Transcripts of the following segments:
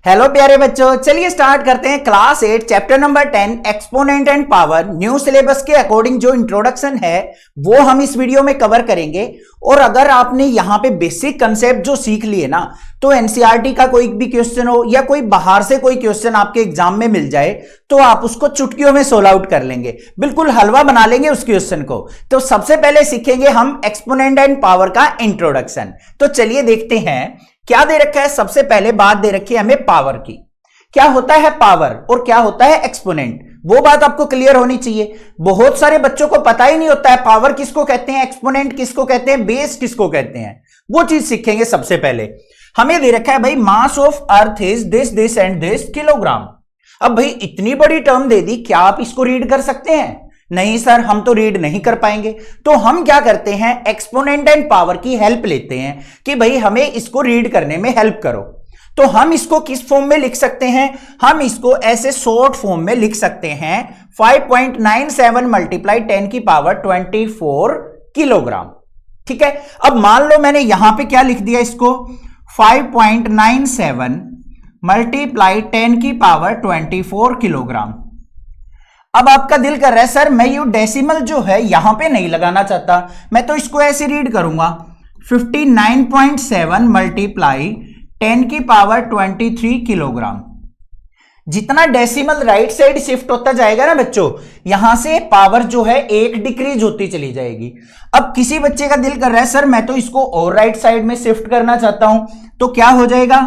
Hello प्यारे बच्चों, चलिए स्टार्ट करते हैं class 8 chapter number 10 exponent and power. New syllabus के अकॉर्डिंग जो इंट्रोडक्शन है वो हम इस वीडियो में कवर करेंगे। और अगर आपने यहां पे बेसिक कंसेप्ट जो सीख लिए ना, तो एनसीईआरटी का कोई भी क्वेश्चन हो या कोई बाहर से कोई क्वेश्चन आपके एग्जाम में मिल जाए तो आप उसको चुटकियों में सोल्व आउट कर लेंगे, बिल्कुल हलवा बना लेंगे उस क्वेश्चन को। तो सबसे पहले सीखेंगे हम एक्सपोनेंट एंड पावर का इंट्रोडक्शन। तो चलिए देखते हैं क्या दे रखा है। सबसे पहले बात दे रखी है हमें पावर की। क्या होता है पावर और क्या होता है एक्सपोनेंट, वो बात आपको क्लियर होनी चाहिए। बहुत सारे बच्चों को पता ही नहीं होता है पावर किसको कहते हैं, एक्सपोनेंट किसको कहते हैं, बेस किसको कहते हैं। वो चीज सीखेंगे। सबसे पहले हमें दे रखा है भाई mass of earth is this and this kilogram. अब भाई इतनी बड़ी टर्म दे दी, क्या आप इसको रीड कर सकते हैं? नहीं सर, हम तो रीड नहीं कर पाएंगे। तो हम क्या करते हैं, एक्सपोनेंट एंड पावर की हेल्प लेते हैं कि भाई हमें इसको रीड करने में हेल्प करो। तो हम इसको किस फॉर्म में लिख सकते हैं? हम इसको ऐसे शॉर्ट फॉर्म में लिख सकते हैं 5.97 मल्टीप्लाई 10 की पावर 24 किलोग्राम। ठीक है, अब मान लो मैंने यहां पे क्या लिख दिया, इसको 5.97 मल्टीप्लाई 10 की पावर 24 किलोग्राम। अब आपका दिल कर रहा है सर मैं ये डेसिमल जो है यहां पे नहीं लगाना चाहता, मैं तो इसको ऐसे रीड करूंगा 59.7 मल्टीप्लाई 10 की पावर 23 किलोग्राम। जितना डेसिमल राइट साइड शिफ्ट होता जाएगा ना बच्चों, यहां से पावर जो है एक डिक्रीज होती चली जाएगी। अब किसी बच्चे का दिल कर रहा है सर मैं तो इसको और राइट साइड में शिफ्ट करना चाहता हूं, तो क्या हो जाएगा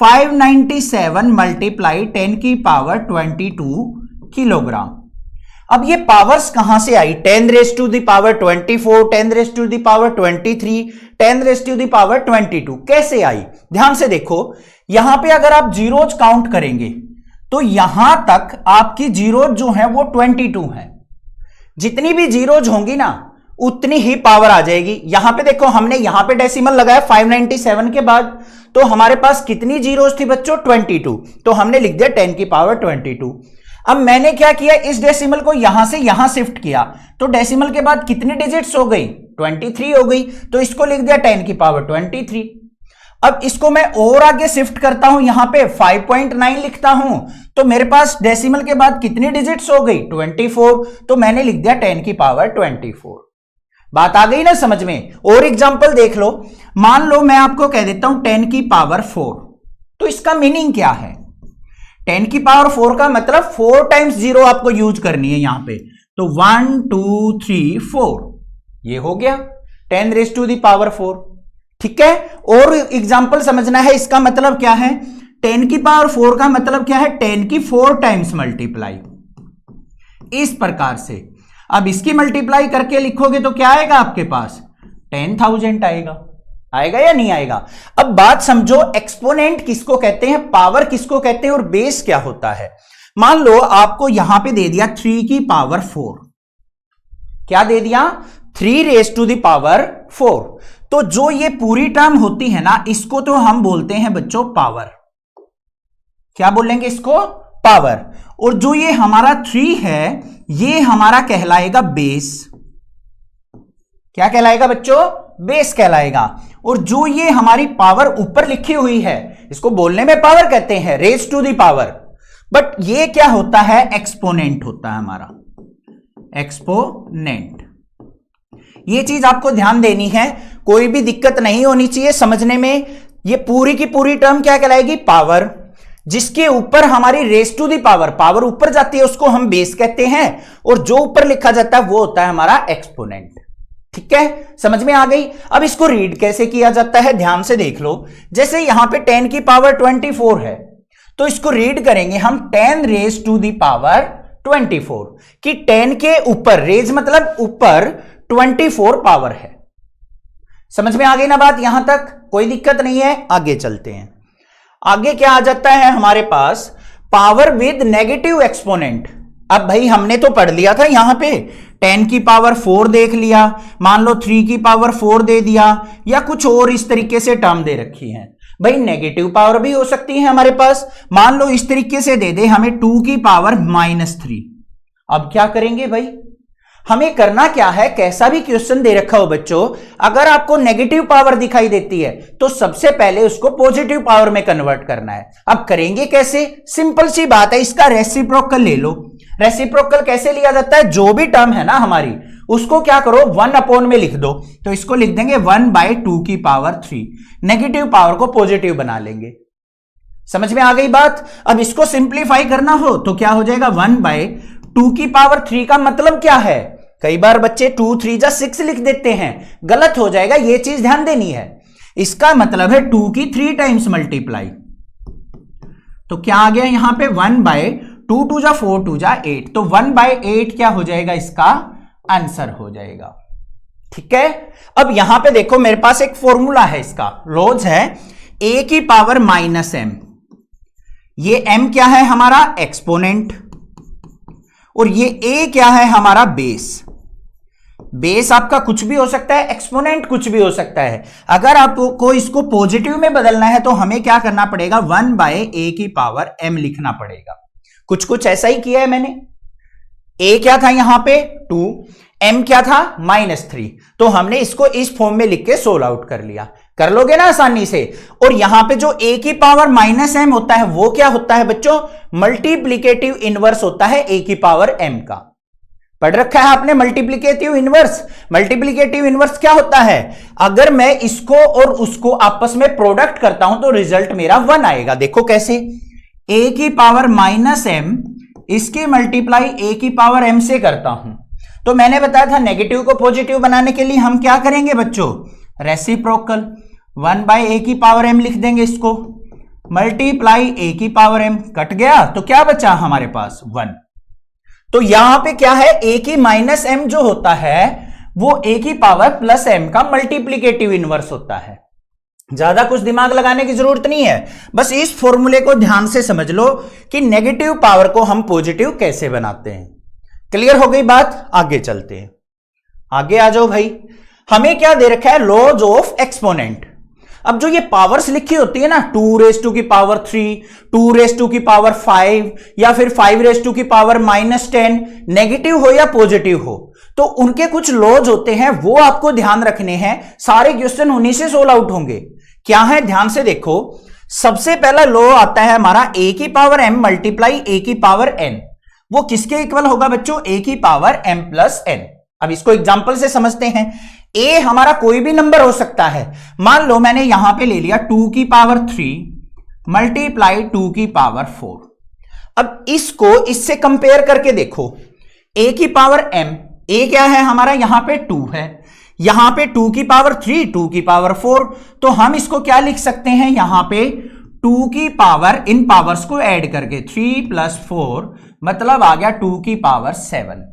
597 मल्टीप्लाई 10 की पावर 22 किलोग्राम। अब ये पावर्स कहां से आई? 10 raise to the power 24, 10 raise to the power 23, 10 raise to the power 22 कैसे आई? ध्यान से देखो, यहां पे अगर आप जीरोज काउंट करेंगे तो यहां तक आपकी जीरोज जो है वो 22 है। जितनी भी जीरोज होंगी ना उतनी ही पावर आ जाएगी। यहां पे देखो हमने यहां पे डेसिमल लगाया 597 के बाद, तो हमारे पास कितनी जीरोज थी बच्चों? 22। तो हमने लिख दिया 10 की पावर 22। अब मैंने क्या किया, इस डेसिमल को यहां से यहां शिफ्ट किया, तो डेसिमल के बाद कितनी डिजिट्स हो गई? 23 हो गई। तो इसको लिख दिया 10 की पावर 23। अब इसको मैं और आगे शिफ्ट करता हूं, यहां पे 5.9 लिखता हूं, तो मेरे पास डेसिमल के बाद कितनी डिजिट्स हो गई? 24। तो मैंने लिख दिया 10 की पावर 24। बात आ गई ना समझ में? और एग्जांपल देख लो, मान लो मैं आपको कह देता हूं 10 की पावर 4, तो इसका मीनिंग क्या है? 10 की पावर 4 का मतलब 4 टाइम्स जीरो आपको यूज करनी है यहां पे। तो 1 2 3 4 ये हो गया 10 रेज टू द पावर 4। ठीक है, और एग्जांपल समझना है, इसका मतलब क्या है? 10 की पावर 4 का मतलब क्या है? 10 की 4 टाइम्स मल्टीप्लाई, इस प्रकार से। अब इसकी मल्टीप्लाई करके लिखोगे तो क्या आएगा आपके पास? 10,000 आएगा। आएगा या नहीं आएगा? अब बात समझो, एक्सपोनेंट किसको कहते हैं, पावर किसको कहते हैं और बेस क्या होता है। मान लो आपको यहां पे दे दिया 3 की पावर 4। क्या दे दिया? 3 रेज टू द पावर 4। तो जो ये पूरी टर्म होती है ना, इसको तो हम बोलते हैं बच्चों पावर। क्या बोलेंगे इसको? पावर। और जो ये हमारा 3 है ये हमारा कहलाएगा बेस। क्या कहलाएगा बच्चों? बेस कहलाएगा। और जो ये हमारी पावर ऊपर लिखी हुई है, इसको बोलने में पावर कहते हैं, raise to the power, but ये क्या होता है? एक्सपोनेंट होता है हमारा, एक्सपोनेंट। ये चीज आपको ध्यान देनी है, कोई भी दिक्कत नहीं होनी चाहिए समझने में। ये पूरी की पूरी टर्म क्या कहलाएगी? पावर। जिसके ऊपर हमारी raise to the power, power ऊपर जाती है, उसको हम बेस कहते हैं, और जो ऊपर लिखा जाता है वो होता है हमारा एक्सपोनेंट। ठीक है, समझ में आ गई? अब इसको रीड कैसे किया जाता है, ध्यान से देख लो। जैसे यहां पे 10 की पावर 24 है, तो इसको रीड करेंगे हम 10 रेज टू द पावर 24, कि 10 के ऊपर, रेज मतलब ऊपर, 24 पावर है। समझ में आ गई ना बात? यहां तक कोई दिक्कत नहीं है। आगे चलते हैं। आगे क्या आ जाता है हमारे पास? Power with negative exponent. अब भाई हमने तो पढ़ लिया था यहां पे 10 की पावर 4 देख लिया, मान लो 3 की पावर 4 दे दिया, या कुछ और इस तरीके से टर्म दे रखी है। भाई नेगेटिव पावर भी हो सकती है हमारे पास, मान लो इस तरीके से दे दे हमें 2 की पावर -3। अब क्या करेंगे भाई? हमें करना क्या है, कैसा भी क्वेश्चन दे रखा हो बच्चों, अगर आपको नेगेटिव पावर दिखाई देती है तो सबसे पहले उसको पॉजिटिव पावर में कन्वर्ट करना है। अब करेंगे कैसे, सिंपल सी बात है, इसका रेसिप्रोकल ले लो। रेसिप्रोकल कैसे लिया जाता है, जो भी टर्म है ना हमारी उसको क्या करो 1 अपॉन में लिख दो, तो इसको लिख देंगे 1/2 की पावर 3, नेगेटिव पावर को पॉजिटिव बना लेंगे। समझ में आ गई बात। अब इसको सिंप्लीफाई करना हो तो क्या हो जाएगा, 1/2 की पावर 3 का मतलब क्या है, कई बार बच्चे 2 3 जा 6 लिख देते हैं, गलत हो जाएगा, यह चीज ध्यान देनी है। इसका मतलब है 2 की 3 टाइम्स मल्टीप्लाई, तो क्या आ गया यहां पे 1/2, 2 जा 4, 2 जा 8, तो 1/8 क्या हो जाएगा, इसका आंसर हो जाएगा। ठीक है, अब यहां पे देखो मेरे पास एक फॉर्मूला है, इसका लॉज है a की पावर -m, ये m क्या है हमारा एक्सपोनेंट, और ये a क्या है हमारा बेस। बेस आपका कुछ भी हो सकता है, एक्सपोनेंट कुछ भी हो सकता है। अगर आपको इसको पॉजिटिव में बदलना है तो हमें क्या करना पड़ेगा, 1/a की पावर m लिखना पड़ेगा। कुछ कुछ ऐसा ही किया है मैंने। a क्या था यहां पे 2, m क्या था -3, तो हमने इसको इस फॉर्म में लिख के सोल्व आउट कर लिया। कर लोगे ना आसानी से। और यहां पे जो a की पावर -m होता है वो क्या होता है बच्चों, मल्टीप्लीकेटिव इनवर्स होता है a की पावर m का। पढ़ रखा है आपने मल्टीप्लीकेटिव इनवर्स। मल्टीप्लीकेटिव इनवर्स क्या होता है, अगर मैं इसको और उसको आपस में प्रोडक्ट करता हूं तो रिजल्ट मेरा 1 आएगा। देखो कैसे, a की पावर -m इसकी मल्टीप्लाई a की पावर m से करता हूं, तो मैंने बताया था नेगेटिव को पॉजिटिव बनाने के लिए हम क्या करेंगे बच्चों, रेसिप्रोकल 1/a की पावर m लिख देंगे, इसको मल्टीप्लाई a की पावर m, कट गया तो क्या बचा हमारे पास 1। तो यहां पे क्या है, a की -m जो होता है वो a की पावर +m का मल्टीप्लीकेटिव इनवर्स होता है। ज्यादा कुछ दिमाग लगाने की जरूरत नहीं है, बस इस फॉर्मूले को ध्यान से समझ लो कि नेगेटिव पावर को हम पॉजिटिव कैसे बनाते हैं। क्लियर हो गई बात, आगे चलते हैं। आगे आ जाओ भाई, हमें क्या दे रखा है, लॉज ऑफ एक्सपोनेंट। अब जो ये पावर्स लिखी होती है ना, 2 की पावर 3, 2 की पावर 5 या फिर 5 की पावर -10, नेगेटिव हो या पॉजिटिव हो, तो उनके कुछ लॉज होते हैं, वो आपको ध्यान रखने हैं। सारे क्वेश्चन उन्हीं से सोल्व आउट होंगे। क्या है, ध्यान से देखो। सबसे पहला लॉ आता है हमारा a की पावर m मल्टीप्लाई a की पावर n, वो किसके इक्वल होगा बच्चों, a की पावर m प्लस n। अब इसको एग्जांपल से समझते हैं। a हमारा कोई भी नंबर हो सकता है, मान लो मैंने यहां पे ले लिया 2 की पावर 3 मल्टीप्लाई 2 की पावर 4। अब इसको इससे कंपेयर करके देखो, a की पावर m, a क्या है हमारा यहां पे 2 है, यहां पे 2 की पावर 3, 2 की पावर 4, तो हम इसको क्या लिख सकते हैं, यहां पे 2 की पावर, इन पावर्स को ऐड करके 3 + 4 मतलब आ गया 2 की पावर 7।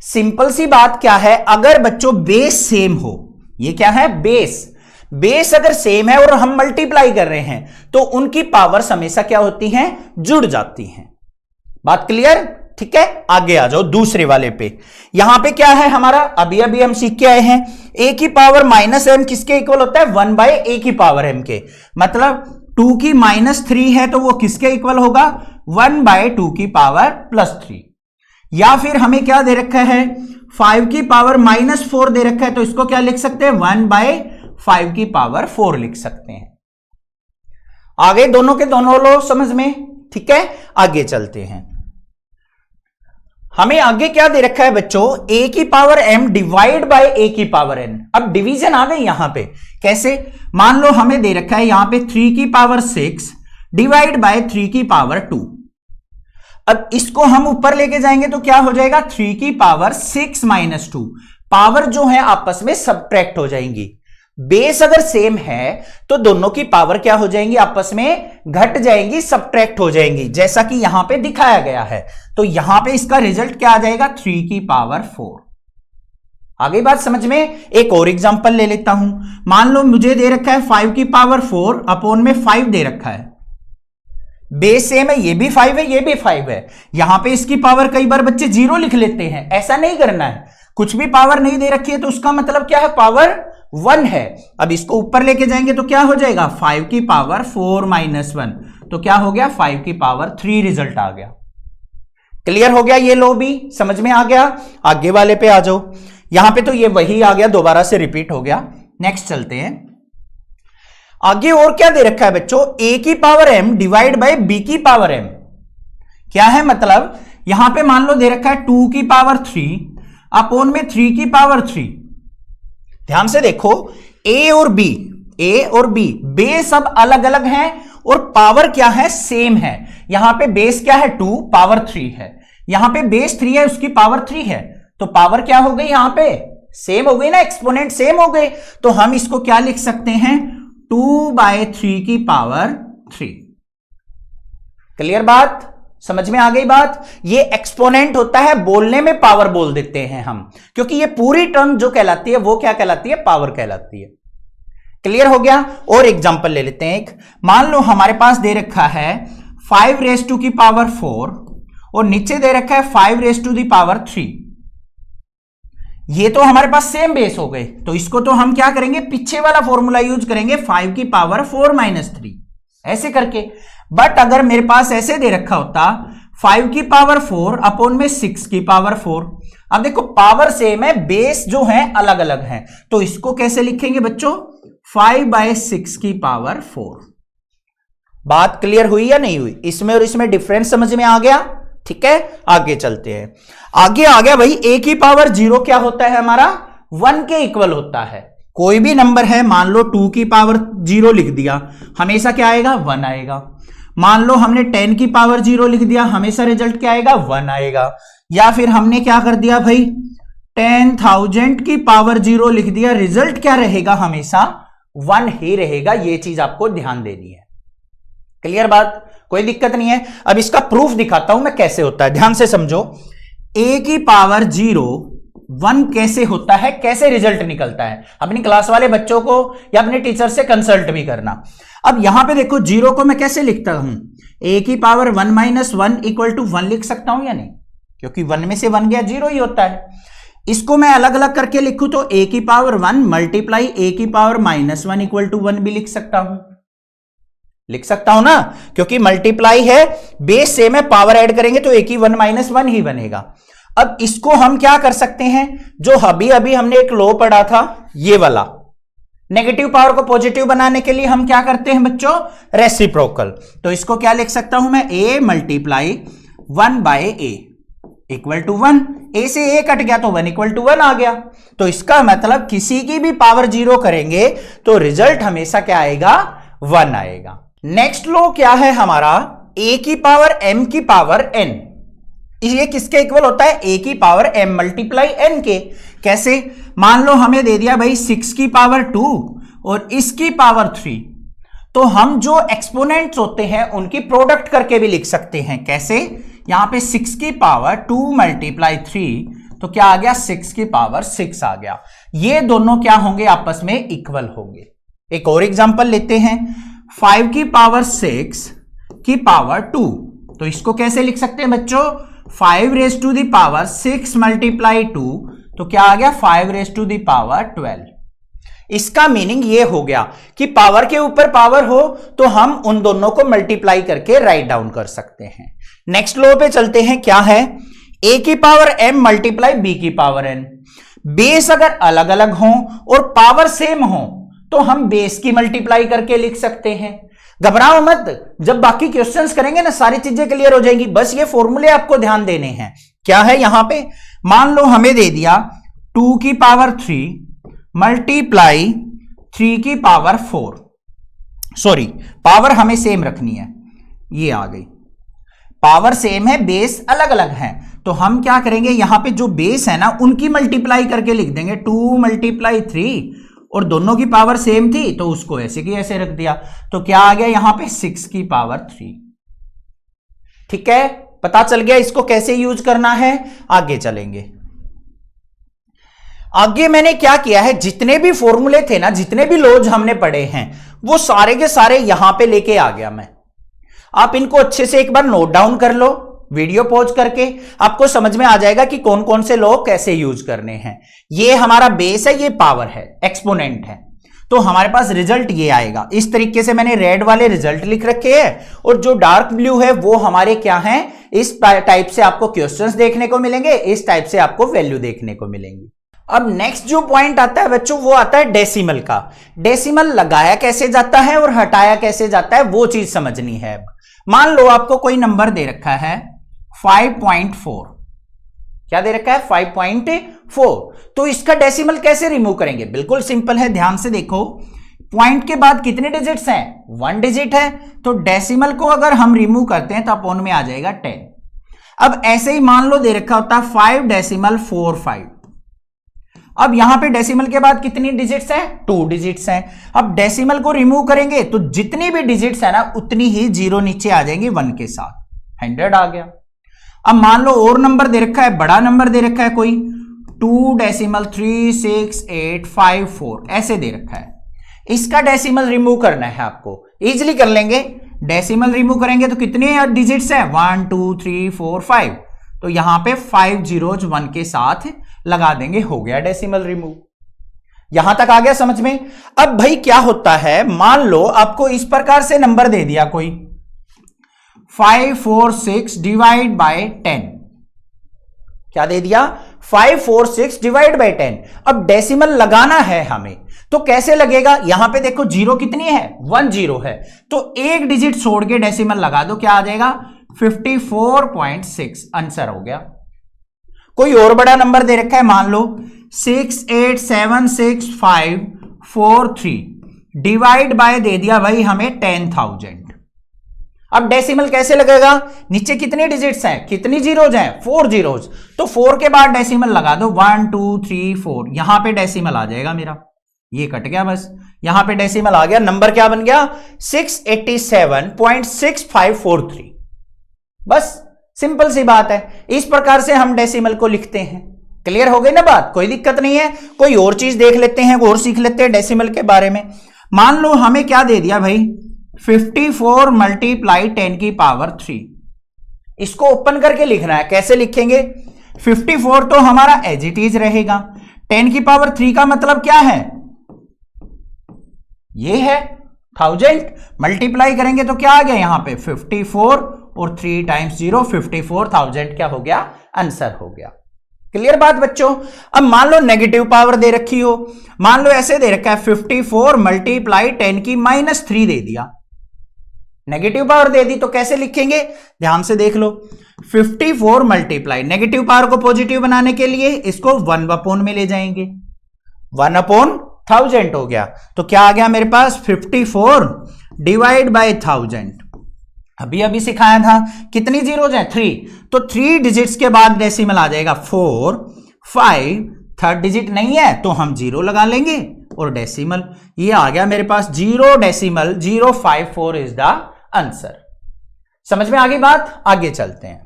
सिंपल सी बात क्या है, अगर बच्चों बेस सेम हो, ये क्या है बेस अगर सेम है और हम मल्टीप्लाई कर रहे हैं तो उनकी पावर्स हमेशा क्या होती हैं, जुड़ जाती हैं। बात क्लियर, ठीक है। आगे आ जाओ दूसरे वाले पे। यहां पे क्या है हमारा, अभी हम सीख के आए हैं, a की पावर -m किसके इक्वल होता है, 1/a की पावर m के, मतलब 2 की -3 है तो वो किसके इक्वल होगा, 1/2 की पावर +3। या फिर हमें क्या दे रखा है, 5 की पावर -4 दे रखा है, तो इसको क्या लिख सकते हैं, 1/5 की पावर 4 लिख सकते हैं। आगे दोनों के दोनों लो समझ में, ठीक है। आगे चलते हैं। हमें आगे क्या दे रखा है बच्चों, a की power m divide by a की पावर n। अब डिवीजन आ गई यहां पे, कैसे, मान लो हमें दे रखा है यहां पे 3 की पावर 6 डिवाइड बाय 3 की पावर 2। अब इसको हम ऊपर लेके जाएंगे तो क्या हो जाएगा, 3 की पावर 6 - 2, पावर जो है आपस में सब्ट्रैक्ट हो जाएंगी। बेस अगर सेम है तो दोनों की पावर क्या हो जाएंगी, आपस में घट जाएंगी, सब्ट्रैक्ट हो जाएंगी, जैसा कि यहां पे दिखाया गया है। तो यहां पे इसका रिजल्ट क्या आ जाएगा, 3 की पावर 4। आगे बात समझ में। एक और एग्जांपल ले लेता हूं, मान लो मुझे दे रखा है 5 की पावर 4 अपॉन में 5 दे रखा है, बेस सेम है, ये भी 5 है, ये भी 5 है। यहां पे इसकी पावर कई बार बच्चे 0 लिख लेते हैं, ऐसा नहीं करना है। कुछ भी पावर नहीं दे रखी है तो उसका मतलब क्या है, पावर 1 है। अब इसको ऊपर लेके जाएंगे तो क्या हो जाएगा, 5 की पावर 4 - 1, तो क्या हो गया, 5 की पावर 3 रिजल्ट आ गया। क्लियर हो गया? ये लो भी समझ में आ गया। आगे वाले पे आ जाओ। यहां पे तो ये वही आ गया, दोबारा से रिपीट हो गया। नेक्स्ट चलते हैं आगे। और क्या दे रखा है बच्चों? a की power m divide by b की पावर m। क्या है मतलब? यहां पे मान लो दे रखा है 2 की पावर 3 अपॉन में 3 की पावर 3। ध्यान से देखो, a और b बेस अब अलग अलग हैं और पावर क्या है? सेम है। यहां पे बेस क्या है? 2, पावर 3 है। यहां पे बेस 3 है, उसकी पावर 3 है, तो पावर क्या हो गई? यहां पे सेम हो गई ना, एक्सपोनेंट सेम हो गए। तो हम इसको क्या लिख सकते हैं? 2/3 की पावर 3। क्लियर बात? समझ में आ गई बात? ये एक्सपोनेंट होता है, बोलने में पावर बोल देते हैं हम, क्योंकि ये पूरी टर्म जो कहलाती है वो क्या कहलाती है? पावर कहलाती है। क्लियर हो गया? और एग्जांपल ले लेते हैं एक। मान लो हमारे पास दे रखा है 5 की पावर 4 और नीचे दे रखा है 5 की पावर 3। ये तो हमारे पास सेम बेस हो गए, तो इसको तो हम क्या करेंगे? पीछे वाला फॉर्मूला यूज करेंगे, 5 की पावर 4 माइनस 3 ऐसे करके। बट अगर मेरे पास ऐसे दे रखा होता 5 की पावर 4 अपॉन में 6 की पावर 4। अब देखो पावर सेम है, बेस जो है अलग अलग है, तो इसको कैसे लिखेंगे बच्चों? 5/6 की पावर 4। बात क्लियर हुई या नहीं हुई? इसमें और इसमें डिफरेंस समझ में आ गया? ठीक है, आगे चलते हैं। आगे आ गया भाई, a की पावर 0 क्या होता है हमारा? 1 के इक्वल होता है। कोई भी नंबर है, मान लो 2 की पावर 0 लिख दिया, हमेशा क्या आएगा? 1 आएगा। मान लो हमने 10 की पावर 0 लिख दिया, हमेशा रिजल्ट क्या आएगा? 1 आएगा। या फिर हमने क्या कर दिया भाई? 10,000 की पावर 0 लिख दिया, रिजल्ट क्या रहेगा? हमेशा 1 ही रहेगा। ये चीज आपको ध्यान देनी है। क्लियर बात? कोई दिक्कत नहीं है। अब इसका प्रूफ दिखाता हूं मैं कैसे होता है, ध्यान से समझो। a की पावर 0 1 कैसे होता है, कैसे रिजल्ट निकलता है, अपनी क्लास वाले बच्चों को या अपने टीचर से कंसल्ट भी करना। अब यहां पे देखो 0 को मैं कैसे लिखता हूं? a की पावर 1 माइनस 1 इक्वल टू 1 लिख सकता हूं या नहीं? क्योंकि 1 में से 1 गया 0 ही होता है। इसको मैं अलग अलग करके लिखूं तो a की पावर 1 मल्टीप्लाई a की पावर माइनस 1 इक्वल टू 1 भी लिख सकता हूं। लिख सकता हूं ना, क्योंकि मल्टीप्लाई है, बेस सेम है, पावर ऐड करेंगे तो a की 1 माइनस 1 ही बनेगा। अब इसको हम क्या कर सकते हैं? जो अभी अभी हमने एक लॉ पढ़ा था, ये वाला, नेगेटिव पावर को पॉजिटिव बनाने के लिए हम क्या करते हैं बच्चों? रेसिप्रोकल। तो इसको क्या लिख सकता हूं मैं? a multiply 1/a equal to 1। a से a कट गया तो 1 इक्वल टू 1 आ गया। तो इसका मतलब किसी की भी पावर 0 करेंगे तो रिजल्ट हमेशा क्या आएगा? 1 आएगा। नेक्स्ट लॉ क्या है हमारा? a की पावर m की पावर n। ये किसके इक्वल होता है? a की पावर m मल्टीप्लाई n के। कैसे? मान लो हमें दे दिया भाई 6 की पावर 2 और इसकी पावर 3, तो हम जो एक्सपोनेंट्स होते हैं उनकी प्रोडक्ट करके भी लिख सकते हैं। कैसे? यहां पे 6 की पावर 2 मल्टीप्लाई 3, तो क्या आ गया? 6 की पावर 6 आ गया। ये दोनों क्या होंगे? आपस में इक्वल होंगे। एक और एग्जांपल लेते हैं, 5 की पावर 6 की पावर 2, तो इसको कैसे लिख सकते हैं बच्चों? 5 raise to the power 6 multiply 2, तो क्या आ गया? 5 रेज टू दी पावर 12। इसका मीनिंग ये हो गया कि पावर के ऊपर पावर हो तो हम उन दोनों को मल्टीप्लाई करके राइट डाउन कर सकते हैं। नेक्स्ट लॉ पे चलते हैं। क्या है? a की पावर m मल्टीप्लाई b की पावर n। बेस अगर अलग अलग हो और पावर सेम हो तो हम बेस की मल्टीप्लाई करके लिख सकते हैं। घबराओ मत, जब बाकी क्वेश्चंस करेंगे ना सारी चीजें क्लियर हो जाएंगी। बस ये फॉर्मूले आपको ध्यान देने हैं। क्या है यहां पे? मान लो हमें दे दिया 2 की पावर 3 मल्टीप्लाई 3 की पावर 4। सॉरी, पावर हमें सेम रखनी है, ये आ गई। पावर सेम है, बेस अलग अलग है, तो हम क्या करेंगे? यहां पे जो बेस है ना उनकी मल्टीप्लाई करके लिख देंगे। 2 मल्टीप्लाई 3, और दोनों की पावर सेम थी तो उसको ऐसे की ऐसे रख दिया, तो क्या आ गया यहां पे? 6 की पावर 3। ठीक है, पता चल गया इसको कैसे यूज करना है। आगे चलेंगे। आगे मैंने क्या किया है, जितने भी फॉर्मूले थे ना, जितने भी लॉज हमने पढ़े हैं, वो सारे के सारे यहां पे लेके आ गया मैं। आप इनको अच्छे से एक बार नोट डाउन कर लो, वीडियो पॉज करके आपको समझ में आ जाएगा कि कौन कौन से लॉ कैसे यूज करने हैं। ये हमारा बेस है, ये पावर है, एक्सपोनेंट है। तो हमारे पास रिजल्ट ये आएगा। इस तरीके से मैंने रेड वाले रिजल्ट लिख रखे हैं और जो डार्क ब्लू है वो हमारे क्या हैं, इस टाइप से आपको क्वेश्चंस देखने को मिलेंगे, इस टाइप से आपको वैल्यू देखने को मिलेंगी। अब नेक्स्ट जो पॉइंट आता है बच्चों वो आता है डेसिमल का। डेसिमल लगाया कैसे जाता है और हटाया कैसे जाता है वो चीज समझनी है। मान लो आपको कोई नंबर दे रखा है 5.4, क्या दे रखा है 5.4, तो इसका डेसिमल कैसे रिमूव करेंगे? बिल्कुल सिंपल है, ध्यान से देखो। पॉइंट के बाद कितने डिजिट्स हैं? 1 डिजिट है, तो डेसिमल को अगर हम रिमूव करते हैं तो अपॉन में आ जाएगा 10। अब ऐसे ही मान लो दे रखा होता है 5.45, अब यहां पे डेसिमल के बाद कितनी डिजिट्स हैं? 2 डिजिट्स हैं। अब डेसिमल को रिमूव करेंगे तो जितनी भी डिजिट्स है ना उतनी ही जीरो नीचे आ जाएंगी 1 के साथ, 100 आ गया। अब मान लो और नंबर दे रखा है, बड़ा नंबर दे रखा है कोई 2.36854 ऐसे दे रखा है, इसका डेसिमल रिमूव करना है आपको। इजिली कर लेंगे, डेसिमल रिमूव करेंगे तो कितने डिजिट्स हैं? 1 2 3 4 5, तो यहां पे 5 जीरोज 1 के साथ लगा देंगे, हो गया डेसिमल रिमूव। यहां तक आ गया समझ में? अब भाई क्या होता है, मान लो आपको इस प्रकार से नंबर दे दिया कोई 546 डिवाइड बाय 10, क्या दे दिया? 546 डिवाइड बाय 10। अब डेसिमल लगाना है हमें, तो कैसे लगेगा? यहां पे देखो जीरो कितनी है? 1 जीरो है, तो एक डिजिट छोड़ के डेसिमल लगा दो, क्या आ जाएगा? 54.6 आंसर हो गया। कोई और बड़ा नंबर दे रखा है, मान लो 68764543 डिवाइड बाय दे दिया भाई हमें 10,000। अब डेसिमल कैसे लगेगा? नीचे कितने डिजिट्स हैं, कितनी जीरोज हैं? 4 जीरोज, तो 4 के बाद डेसिमल लगा दो 1 2 3 4, यहां पे डेसिमल आ जाएगा मेरा, ये कट गया बस, यहां पे डेसिमल आ गया, नंबर क्या बन गया? 687.6543। बस सिंपल सी बात है, इस प्रकार से हम डेसिमल को लिखते हैं। क्लियर हो गई ना बात? कोई दिक्कत नहीं है। कोई और चीज देख लेते हैं और सीख लेते हैं डेसिमल के बारे में। मान लो हमें क्या दे दिया भाई 54 मल्टीप्लाई 10 की पावर 3, इसको ओपन करके लिखना है। कैसे लिखेंगे? 54 तो हमारा एज इट इज रहेगा, 10 की पावर 3 का मतलब क्या है? ये है 1000, मल्टीप्लाई करेंगे तो क्या आ गया यहां पे 54 और 3 टाइम्स 0 54,000 क्या हो गया? आंसर हो गया। क्लियर बात बच्चों? अब मान लो नेगेटिव पावर दे रखी हो, मान लो ऐसे दे रखा है 54 मल्टीप्लाई 10 की -3 दे दिया, नेगेटिव पावर दे दी, तो कैसे लिखेंगे? ध्यान से देख लो, 54 मल्टीप्लाई, नेगेटिव पावर को पॉजिटिव बनाने के लिए इसको 1/, में ले जाएंगे, 1/1000 हो गया, तो क्या आ गया मेरे पास 54 डिवाइड बाय 1000। अभी अभी सिखाया था, कितनी जीरोज हैं? 3, तो 3 डिजिट्स के बाद डेसिमल आ जाएगा 4 5, थर्ड डिजिट नहीं है तो हम 0 लगा लेंगे और डेसिमल, ये आ गया मेरे पास 0.054 इज द आंसर। समझ में आ गई बात? आगे चलते हैं।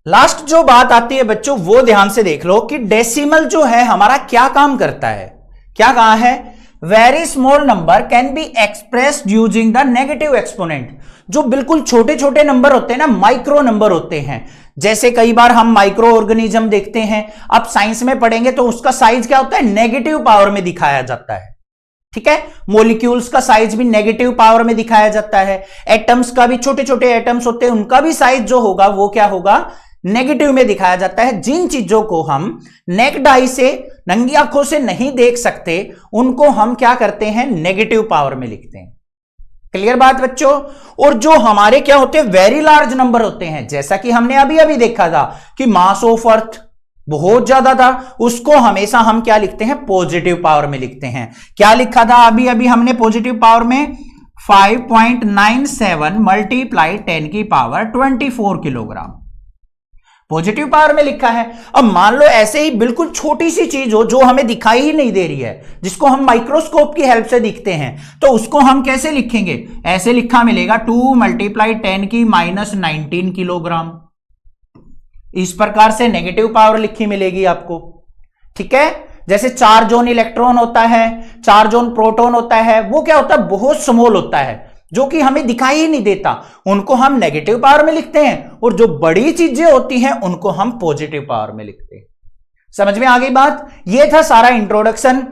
लास्ट जो बात आती है बच्चों वो ध्यान से देख लो कि डेसिमल जो है हमारा क्या काम करता है। क्या कहा है? Very small number can be expressed using the negative exponent. जो बिल्कुल छोटे छोटे नंबर होते हैं ना, माइक्रो नंबर होते हैं, जैसे कई बार हम माइक्रो ऑर्गेनिज्म देखते हैं, आप साइंस में पढ़ेंगे तो उसका साइज क्या होता है? नेगेटिव पावर में दिखाया जाता है। ठीक है, मॉलिक्यूल्स का साइज भी नेगेटिव पावर में दिखाया जाता है, एटम्स का भी, छोटे छोटे एटम्स होते हैं उनका भी साइज जो होगा वो क्या होगा? नेगेटिव में दिखाया जाता है। जिन चीजों को हम नेक्ड आई से, नंगी आंखों से नहीं देख सकते, उनको हम क्या करते हैं? नेगेटिव पावर में लिखते हैं। क्लियर बात बच्चों? और जो हमारे क्या होते हैं? वेरी लार्ज नंबर होते हैं, जैसा कि हमने अभी अभी देखा था कि मास ऑफ अर्थ बहुत ज्यादा था, उसको हमेशा हम क्या लिखते हैं? पॉजिटिव पावर में लिखते हैं। क्या लिखा था अभी अभी हमने पॉजिटिव पावर में? 5.97 मल्टीप्लाई 10 की पावर 24 किलोग्राम पॉजिटिव पावर में लिखा है। अब मान लो ऐसे ही बिल्कुल छोटी सी चीज हो जो हमें दिखाई ही नहीं दे रही है, जिसको हम माइक्रोस्कोप की हेल्प से दिखते हैं, तो उसको हम कैसे लिखेंगे? ऐसे लिखा मिलेगा 2 मल्टीप्लाई 10 की -19 किलोग्राम। इस प्रकार से नेगेटिव पावर लिखी मिलेगी आपको। ठीक है, जैसे 4 जोन इलेक्ट्रॉन होता है, 4 जोन प्रोटॉन होता है, वो क्या होता है? बहुत स्मॉल होता है, जो कि हमें दिखाई ही नहीं देता, उनको हम नेगेटिव पावर में लिखते हैं, और जो बड़ी चीजें होती हैं उनको हम पॉजिटिव पावर में लिखते हैं। समझ में आ गई बात? ये था सारा इंट्रोडक्शन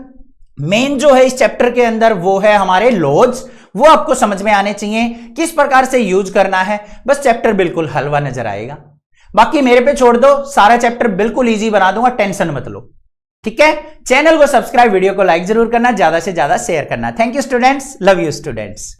मेन जो है इस चैप्टर के अंदर वो है हमारे लॉज, वो आपको समझ में आने चाहिए, किस प्रकार से यूज करना है, बस चैप्टर बिल्कुल हलवा नजर आएगा। बाकी मेरे पे छोड़ दो, सारा चैप्टर बिल्कुल इजी बना दूंगा, टेंशन मत लो। ठीक है, चैनल को सब्सक्राइब, वीडियो को लाइक जरूर करना, ज्यादा से ज्यादा शेयर करना। Thank you students, love you students.